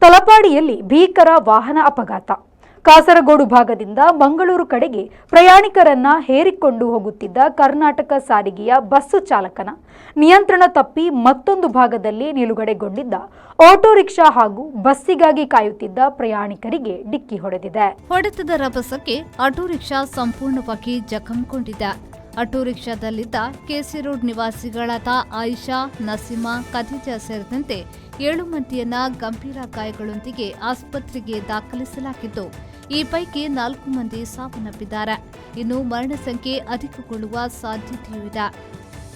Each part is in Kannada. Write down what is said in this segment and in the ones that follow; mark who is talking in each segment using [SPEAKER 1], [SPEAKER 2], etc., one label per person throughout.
[SPEAKER 1] ತಲಪಾಡಿಯಲ್ಲಿ ಭೀಕರ ವಾಹನ ಅಪಘಾತ. ಕಾಸರಗೋಡು ಭಾಗದಿಂದ ಮಂಗಳೂರು ಕಡೆಗೆ ಪ್ರಯಾಣಿಕರನ್ನ ಹೇರಿಕೊಂಡು ಹೋಗುತ್ತಿದ್ದ ಕರ್ನಾಟಕ ಸಾರಿಗೆಯ ಬಸ್ಸು ಚಾಲಕನ ನಿಯಂತ್ರಣ ತಪ್ಪಿ ಮತ್ತೊಂದು ಭಾಗದಲ್ಲಿ ನಿಲುಗಡೆಗೊಂಡಿದ್ದ ಆಟೋ ರಿಕ್ಷಾ ಹಾಗೂ ಬಸ್ಸಿಗಾಗಿ ಕಾಯುತ್ತಿದ್ದ ಪ್ರಯಾಣಿಕರಿಗೆ ಡಿಕ್ಕಿ ಹೊಡೆದಿದೆ.
[SPEAKER 2] ಹೊಡೆತದ ರಭಸಕ್ಕೆ ಆಟೋ ರಿಕ್ಷಾ ಸಂಪೂರ್ಣವಾಗಿ ಜಖಂಗೊಂಡಿದೆ. ಆಟೋ ರಿಕ್ಷಾದಲ್ಲಿದ್ದ ಕೆಸಿ ರೋಡ್ ನಿವಾಸಿಗಳಾದ ಆಯಿಷಾ, ನಸೀಮಾ, ಖದೀಜಾ ಸೇರಿದಂತೆ 7 ಮಂದಿಯನ್ನ ಗಂಭೀರ ಗಾಯಗಳೊಂದಿಗೆ ಆಸ್ಪತ್ರೆಗೆ ದಾಖಲಿಸಲಾಗಿದ್ದು, ಈ ಪೈಕಿ 4 ಮಂದಿ ಸಾವನ್ನಪ್ಪಿದ್ದಾರೆ. ಇನ್ನು ಮರಣ ಸಂಖ್ಯೆ ಅಧಿಕಗೊಳ್ಳುವ ಸಾಧ್ಯತೆಯೂ ಇದೆ.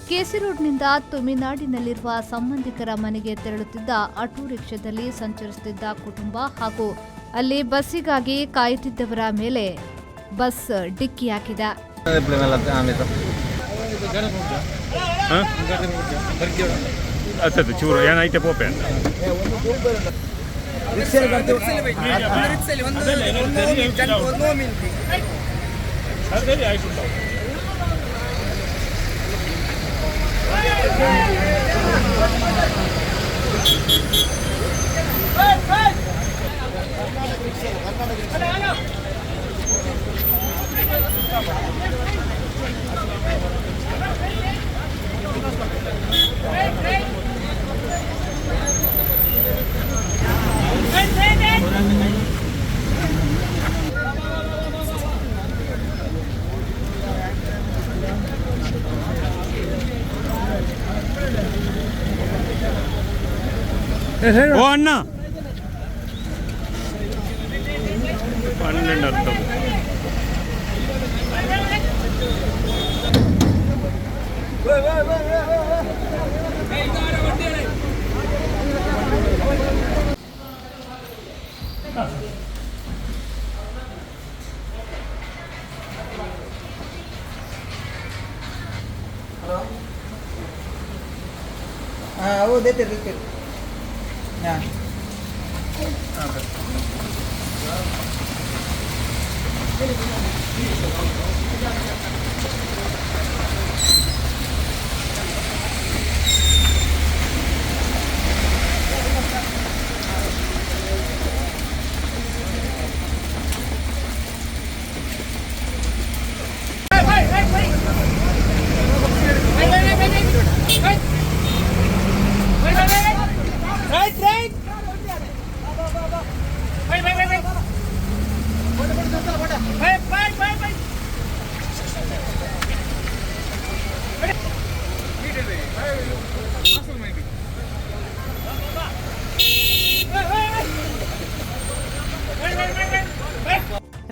[SPEAKER 2] ಕೆಸಿ ರೋಡ್ನಿಂದ ತಮಿಳುನಾಡಿನಲ್ಲಿರುವ ಸಂಬಂಧಿಕರ ಮನೆಗೆ ತೆರಳುತ್ತಿದ್ದ ಆಟೋ ರಿಕ್ಷಾದಲ್ಲಿ ಸಂಚರಿಸುತ್ತಿದ್ದ ಕುಟುಂಬ ಹಾಗೂ ಅಲ್ಲಿ ಬಸ್ಸಿಗಾಗಿ ಕಾಯುತ್ತಿದ್ದವರ ಮೇಲೆ ಬಸ್ ಡಿಕ್ಕಿಯಾಗಿದೆ.
[SPEAKER 3] ಚೂರು ಏನೈತೆ ಪೋಪೆ ಓ ಅಣ್ಣ 12 ಅರ್ಥ
[SPEAKER 4] वो देते हाँ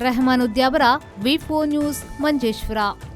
[SPEAKER 2] ರೆಹಮಾನ್ ಉದ್ಯಾವರ, ವಿ4 ನ್ಯೂಸ್, ಮಂಜೇಶ್ವರ.